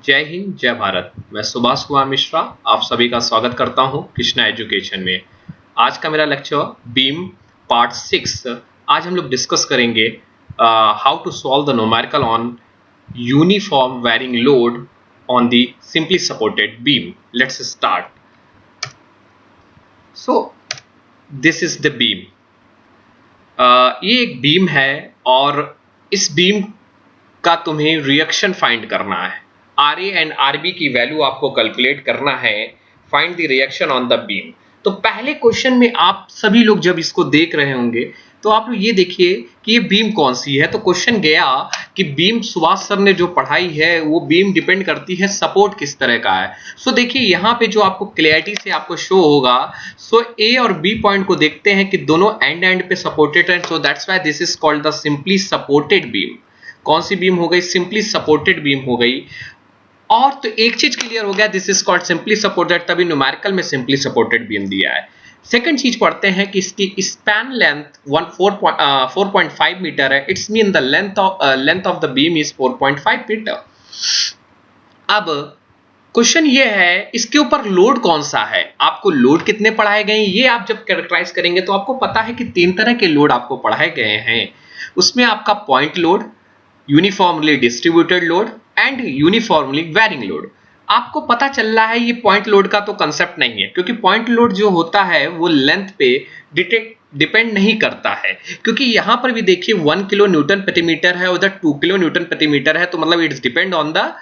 जय हिंद, जय भारत। मैं सुभाष कुमार मिश्रा आप सभी का स्वागत करता हूं कृष्णा एजुकेशन में। आज का मेरा लेक्चर बीम पार्ट 6। आज हम लोग डिस्कस करेंगे how to solve the numerical on uniform varying load on the simply supported beam. Let's start. So this is the beam. ये एक बीम है और इस बीम का तुम्हें रिएक्शन फाइंड करना है। R A and R B की वैल्यू आपको कैलकुलेट करना है। Find the reaction on the beam. तो पहले क्वेश्चन में आप सभी लोग जब इसको देख रहे होंगे तो आप लोग ये देखिए कि ये बीम कौन सी है। तो क्वेश्चन गया कि बीम सुभाष सर ने जो पढ़ाई है वो बीम डिपेंड करती है सपोर्ट किस तरह का है। सो देखिए यहाँ पे जो आपको क्लैरिटी से आपको शो होगा। सो ए और बी पॉइंट को देखते हैं कि दोनों एंड पे सपोर्टेड है। So that's why this is called the simply supported beam. कौन सी बीम हो गई? सिंपली सपोर्टेड बीम हो गई। और तो एक चीज क्लियर हो गया, this is called simply supported, तभी न्यूमेरिकल में सिंपली सपोर्टेड बीम दिया है। सेकंड चीज पढ़ते हैं कि इसकी स्पैन लेंथ 4.5 मीटर है। It's mean the length of the beam is 4.5 metre. अब क्वेश्चन ये है इसके ऊपर लोड कौन सा है, आपको लोड कितने पढ़ाए गए हैं ये आप जब कैरेक्टराइज करेंगे तो आपको पता है कि 3 तरह के लोड आपको पढ़ाए गए हैं। उसमें आपका point load, uniformly distributed load and uniformly varying load. आपको पता चल रहा है ये पॉइंट लोड का तो कंसेप्ट नहीं है, क्योंकि पॉइंट लोड जो होता है वो लेंथ पे डिपेंड नहीं करता है। क्योंकि यहां पर भी देखिए 1 किलो न्यूटन प्रति मीटर है, उधर 2 किलो न्यूटन प्रति मीटर है, तो मतलब it's depend on the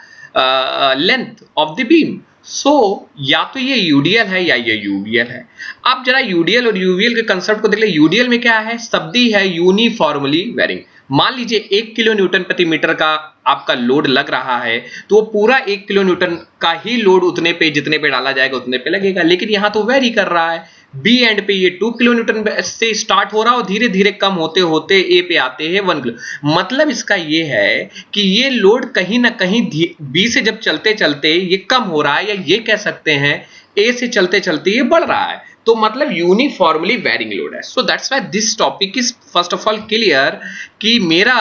length of the beam. So या तो ये यूडीएल है या ये यूवीएल है। आप जरा यूडीएल और यूवीएल के कंसेप्ट को देख ले। यूडीएल में क्या है? शब्द ही है यूनिफॉर्मली वेरिंग। मान लीजिए 1 किलो न्यूटन प्रति मीटर का आपका लोड लग रहा है, तो वो पूरा 1 किलो न्यूटन का ही लोड उतने पे जितने पे डाला जाएगा उतने पे लगेगा। लेकिन यहां तो वेरी कर रहा है। बी एंड पे ये 2 किलो न्यूटन से स्टार्ट हो रहा है और धीरे धीरे कम होते होते ए पे आते हैं 1 किलो। मतलब इसका ये है कि ये लोड कहीं ना कहीं बी से जब चलते चलते ये कम हो रहा है, या ये कह सकते हैं ए से चलते चलते ये बढ़ रहा है। तो मतलब यूनिफॉर्मली वेरिंग लोड है। So that's why this topic is first of all clear कि मेरा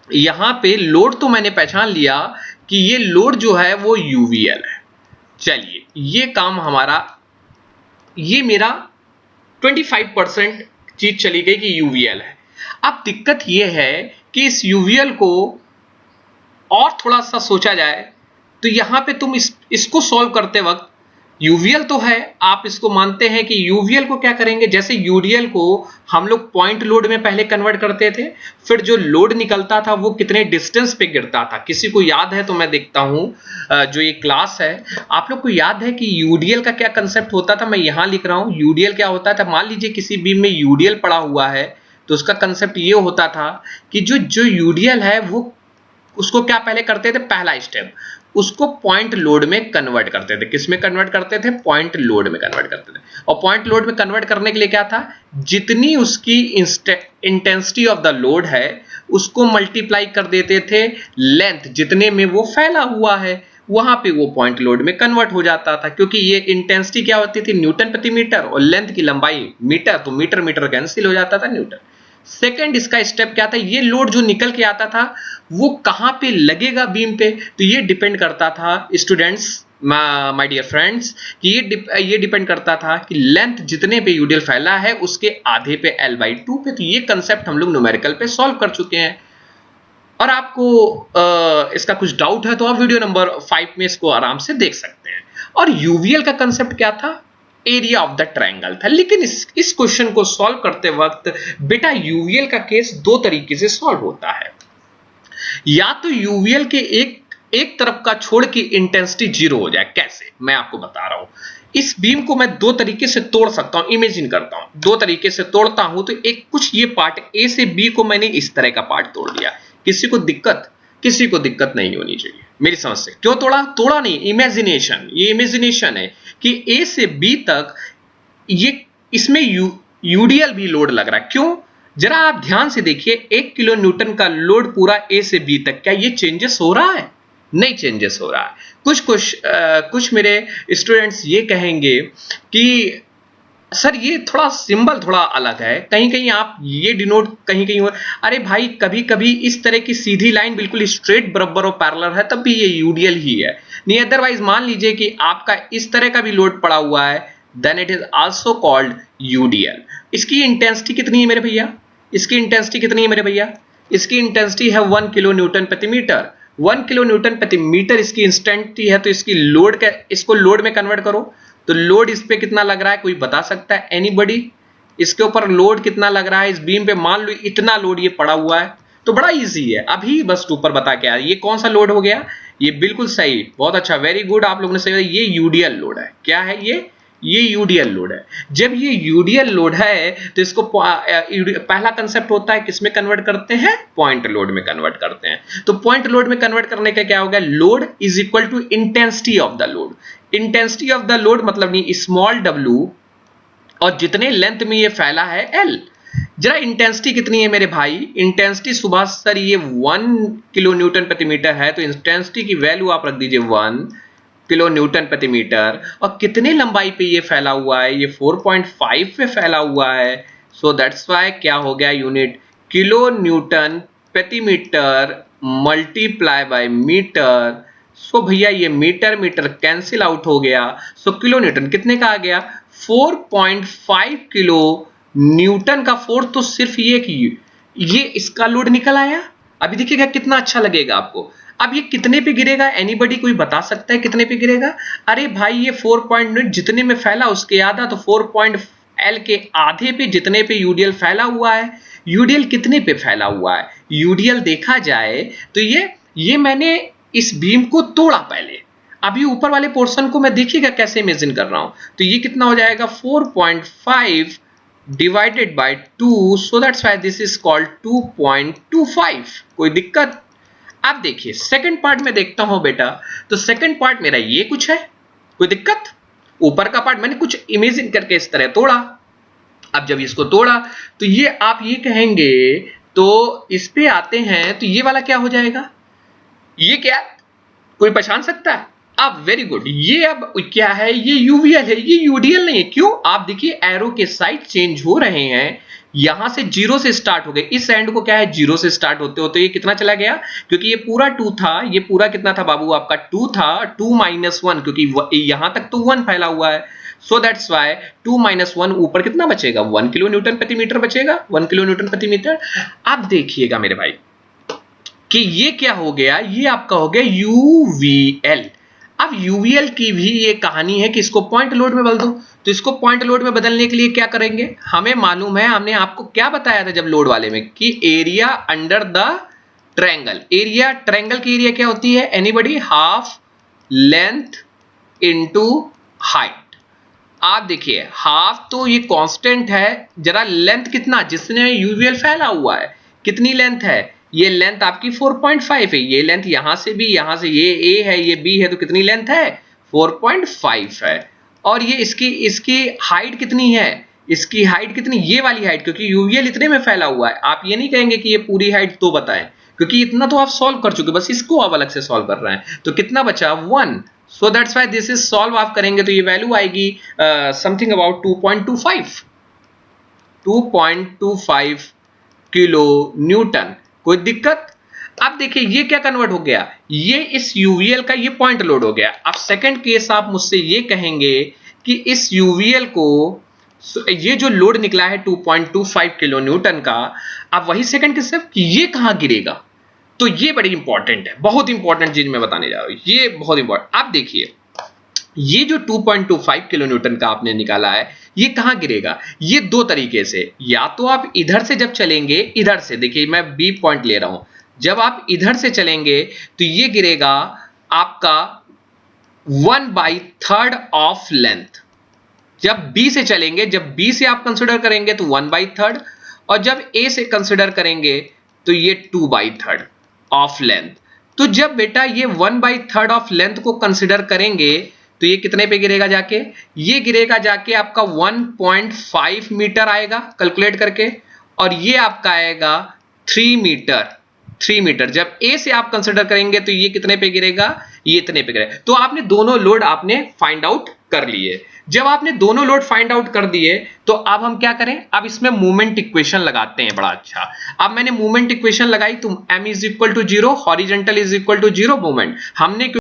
यहां पे लोड तो मैंने पहचान लिया कि ये लोड जो है वो यूवीएल है। चलिए ये काम हमारा, ये मेरा 25% चीज चली गई कि यूवीएल है। अब दिक्कत ये है कि इस यूवीएल को और थोड़ा सा सोचा जाए तो यहां पे तुम इसको सॉल्व करते वक्त यूवीएल तो है, आप इसको मानते हैं कि यूवीएल को क्या करेंगे, जैसे यूडीएल को हम लोग पॉइंट लोड में पहले कन्वर्ट करते थे, फिर जो लोड निकलता था वो कितने डिस्टेंस पे गिरता था। किसी को याद है तो मैं देखता हूं जो ये क्लास है आप लोग को याद है कि यूडीएल का क्या कंसेप्ट होता था। मैं यहां लिख रहा हूं यूडीएल क्या होता था। मान लीजिए किसी बीम में यूडीएल पड़ा हुआ है तो उसका कंसेप्ट ये होता था कि जो यूडीएल है वो उसको क्या पहले करते थे, पहला स्टेप उसको पॉइंट लोड में कन्वर्ट करते थे। किस में कन्वर्ट करते थे? पॉइंट लोड में कन्वर्ट करते थे। और पॉइंट लोड में कन्वर्ट करने के लिए क्या था, जितनी उसकी इंटेंसिटी ऑफ द लोड है उसको मल्टीप्लाई कर देते थे लेंथ जितने में वो फैला हुआ है, वहां पे वो पॉइंट लोड में कन्वर्ट हो जाता था। क्योंकि ये इंटेंसिटी क्या होती थी, न्यूटन प्रति मीटर, और लेंथ की लंबाई मीटर, तो मीटर मीटर कैंसिल हो जाता था न्यूटन। सेकंड इसका स्टेप क्या था, ये लोड जो निकल के आता था वो कहां पे लगेगा बीम पे, तो ये डिपेंड करता था स्टूडेंट्स, माय डियर फ्रेंड्स, कि ये डिपेंड करता था कि लेंथ जितने पे यूडीएल फैला है उसके आधे पे L/2 पे। तो ये कंसेप्ट हम लोग न्यूमेरिकल पे सॉल्व कर चुके हैं। और आपको इसका कुछ डाउट है तो आप वीडियो नंबर 5 में इसको आराम से देख सकते हैं। और यूवीएल का कंसेप्ट क्या था, एरिया ऑफ द ट्रायंगल था। लेकिन इस क्वेश्चन को सॉल्व करते वक्त बेटा यूवीएल का केस 2 तरीके से सॉल्व होता है। या तो यूवीएल के एक तरफ का छोड़ की इंटेंसिटी 0 हो जाए। कैसे, मैं आपको बता रहा हूं। इस बीम को मैं 2 तरीके से तोड़ सकता हूं, इमेजिन करता हूं 2 तरीके से तोड़ता हूं। तो एक कुछ ये पार्ट ए से बी को मैंने इस तरह का पार्ट तोड़ लिया। किसी को दिक्कत नहीं होनी चाहिए मेरी समझ से। क्यों तोड़ा नहीं, इमेजिनेशन, ये इमेजिनेशन है कि ए से बी तक ये इसमें यूडीएल भी लोड लग रहा है। क्यों, जरा आप ध्यान से देखिए, 1 किलो न्यूटन का लोड पूरा ए से बी तक, क्या ये चेंजेस हो रहा है? नहीं चेंजेस हो रहा है। कुछ मेरे स्टूडेंट्स ये कहेंगे कि सर ये थोड़ा सिंबल थोड़ा अलग है, कहीं कहीं आप ये डिनोट कहीं कहीं और, अरे भाई कभी कभी इस तरह की सीधी लाइन बिल्कुल स्ट्रेट बराबर और पैरेलल है तब भी ये यूडीएल ही है, नहीं अदरवाइज मान लीजिए कि आपका इस तरह का भी लोड पड़ा हुआ है, then it is also called UDL. इसकी इंटेंसिटी कितनी है मेरे भैया, इसकी इंटेंसिटी कितनी है मेरे भैया, इसकी इंटेंसिटी है 1 किलो न्यूटन प्रति मीटर। 1 किलो न्यूटन प्रति मीटर इसकी इंस्टेंसिटी है, तो इसकी लोड का, इसको लोड में कन्वर्ट करो तो लोड इस पे कितना लग रहा है, कोई बता सकता है एनीबॉडी? इसके ऊपर लोड कितना लग रहा है इस बीम पे, मान लो इतना लोड ये पड़ा हुआ है, तो बड़ा इजी है, अभी बस ऊपर बता के आया ये कौन सा लोड हो गया, ये बिल्कुल सही, बहुत अच्छा, वेरी गुड, आप लोगों ने सही, ये यूडीएल लोड है। क्या है ये यूडीएल लोड है। जब ये यूडीएल लोड है तो इसको पहला कंसेप्ट होता है किसमें कन्वर्ट करते हैं, पॉइंट लोड में कन्वर्ट करते हैं। तो पॉइंट लोड में कन्वर्ट करने का क्या होगा, load is equal to intensity of the load. Intensity of the load मतलब नहीं स्मॉल w, और जितने लेंथ में ये फैला है l। जरा इंटेंसिटी कितनी है मेरे भाई, इंटेंसिटी सुभाष सर ये 1 किलो न्यूटन प्रति मीटर है, तो इंटेंसिटी की वैल्यू आप रख दीजिए 1 किलो न्यूटन प्रति मीटर। और कितने लंबाई पे ये फैला हुआ है, ये 4.5 पे फैला हुआ है, सो दैट्स वाई क्या हो गया यूनिट, किलो न्यूटन प्रति मीटर मल्टीप्लाई बाय मीटर। सो भैया ये मीटर मीटर कैंसिल आउट हो गया, सो किलो न्यूटन कितने का आ गया, 4.5 किलो न्यूटन का फोर्स, तो सिर्फ ये इसका लोड निकल आया। अभी देखिएगा कितना अच्छा लगेगा आपको। अब ये कितने पे गिरेगा, एनीबॉडी कोई बता सकता है कितने पे गिरेगा? अरे भाई ये 4 जितने में फैला उसके आधा, तो 4.L के आधे पे जितने पे यूडीएल फैला हुआ है, यूडीएल कितने पे फैला हुआ है, यूडीएल देखा जाए तो ये मैंने इस बीम को तोड़ा पहले, अभी ऊपर वाले पोर्शन को मैं देखिएगा कैसे इमेजिन कर रहा हूं, तो ये कितना हो जाएगा 4.5 divided by 2, so that's why this is called 2.25। कोई दिक्कत? अब देखिए सेकंड पार्ट में देखता हूं बेटा, तो सेकंड पार्ट मेरा ये कुछ है, कोई दिक्कत? ऊपर का पार्ट मैंने कुछ इमेजिन करके इस तरह तोड़ा। अब जब इसको तोड़ा तो ये आप ये कहेंगे, तो इस पे आते हैं तो ये वाला क्या हो जाएगा, ये क्या, कोई पहचान सकता है? अब वेरी गुड, ये अब क्या है, ये यूवीएल है, ये यूडीएल नहीं है। क्यों? आप देखिए एरो के साइड चेंज हो रहे हैं, यहां से जीरो से स्टार्ट हो गए, इस एंड को क्या है जीरो से स्टार्ट होते होते ये कितना चला गया, क्योंकि ये पूरा 2 था, ये पूरा कितना था बाबू आपका 2 था, 2 माइनस 1, क्योंकि यहां तक तो 1 फैला हुआ है, सो दैट्स वाई 2 माइनस 1 ऊपर कितना बचेगा, 1 किलो न्यूटन प्रति मीटर बचेगा, 1 किलो न्यूटन प्रति मीटर। अब देखिएगा मेरे भाई कि ये क्या हो गया, ये आपका हो गया यूवीएल। अब यूवीएल की भी ये कहानी है कि इसको पॉइंट लोड में बदल दो, तो इसको पॉइंट लोड में बदलने के लिए क्या करेंगे, हमें मालूम है, हमने आपको क्या बताया था जब लोड वाले में, कि area under the triangle, area triangle की एरिया क्या होती है anybody, half length into height. आप देखिए हाफ तो ये कांस्टेंट है, जरा लेंथ कितना जिसने यूवीएल फैला हुआ है, कितनी लेंथ है, ये लेंथ आपकी 4.5 है, ये लेंथ यहां से भी, यहां से ये a है ये b है, तो कितनी लेंथ है 4.5 है। और ये इसकी हाइट कितनी है, इसकी हाइट कितनी, ये वाली हाइट, क्योंकि यूवीएल इतने में फैला हुआ है, आप ये नहीं कहेंगे कि ये पूरी हाइट तो बताएं, क्योंकि इतना तो आप सॉल्व कर चुके, बस इसको आप अलग से सॉल्व कर रहे हैं, तो कितना बचा 1, so that's why this is solve आप करेंगे तो ये वैल्यू आएगी समथिंग अबाउट 2.25 किलो न्यूटन। कोई दिक्कत? अब देखिए ये क्या कन्वर्ट हो गया, ये इस यूवीएल का ये पॉइंट लोड हो गया। अब सेकंड केस आप मुझसे ये कहेंगे कि इस यूवीएल को ये जो लोड निकला है 2.25 किलो न्यूटन का, अब वही सेकंड केस कि ये कहां गिरेगा, तो ये बड़ी इंपॉर्टेंट है, बहुत इंपॉर्टेंट चीज मैं बताने जा रहा हूं, ये बहुत इंपॉर्टेंट। आप देखिए ये जो 2.25 किलो न्यूटन का आपने निकाला है, ये कहां गिरेगा, ये दो तरीके से, या तो आप इधर से जब चलेंगे, इधर से देखिए मैं बी पॉइंट ले रहा हूं, जब आप इधर से चलेंगे तो ये गिरेगा आपका 1/3 ऑफ लेंथ। जब बी से चलेंगे, जब बी से आप कंसिडर करेंगे तो 1/3, और जब ए से कंसिडर करेंगे तो ये 2/3 ऑफ लेंथ। तो जब बेटा ये 1/3 ऑफ लेंथ को कंसिडर करेंगे तो ये कितने पे गिरेगा जाके, ये गिरेगा जाके आपका 1.5 मीटर आएगा कैलकुलेट करके, और ये आपका आएगा 3 मीटर, 3 मीटर। जब ए से आप कंसिडर करेंगे तो ये कितने पे गिरेगा, ये इतने पे गिरेगा। तो आपने दोनों लोड आपने फाइंड आउट कर लिए। जब आपने दोनों लोड फाइंड आउट कर दिए तो अब हम क्या करें, अब इसमें मूवमेंट इक्वेशन लगाते हैं। बड़ा अच्छा, अब मैंने मूवमेंट इक्वेशन लगाई तो m is equal to 0, horizontal is equal to 0 movement हमने